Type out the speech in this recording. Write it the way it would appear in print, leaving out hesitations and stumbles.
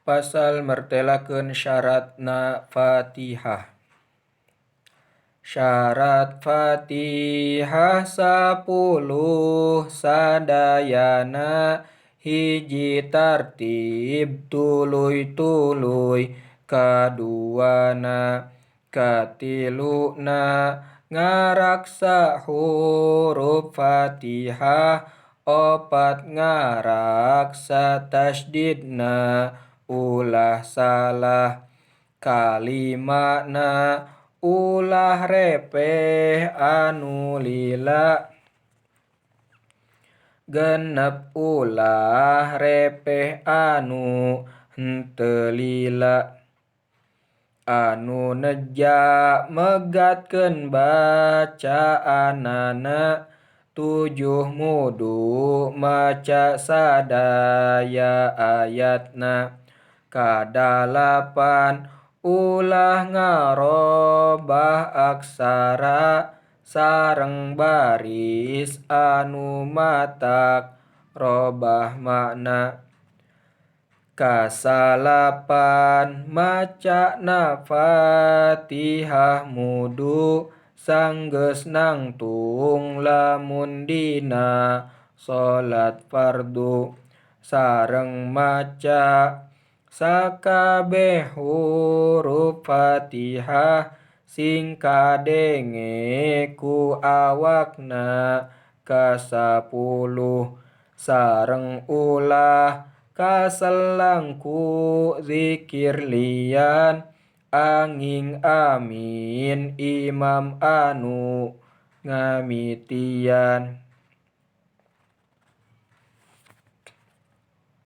Pasal martelakeun syaratna Fatihah. Syarat Fatihah 10 sadayana hiji tartib tuluy-tuluy kaduana katiluna ngaraksa huruf Fatihah opat ngaraksa tasdidna ulah salah kalimana ulah repeh anu lila genep ulah repeh anu henteu lila anu neja megatkeun bacaanana 7 mudu maca sadaya ayatna kadalapan ulah ngarobah aksara sareng baris anu matak robah makna kasalapan macana Fatihah mudu sanggeus nangtung lamun dina salat fardu sareng maca sakabeh huruf Fatihah sing kadenge ku awakna ka-10 sareng ulah kaselang ku zikir lian anging amin imam anu ngamitian.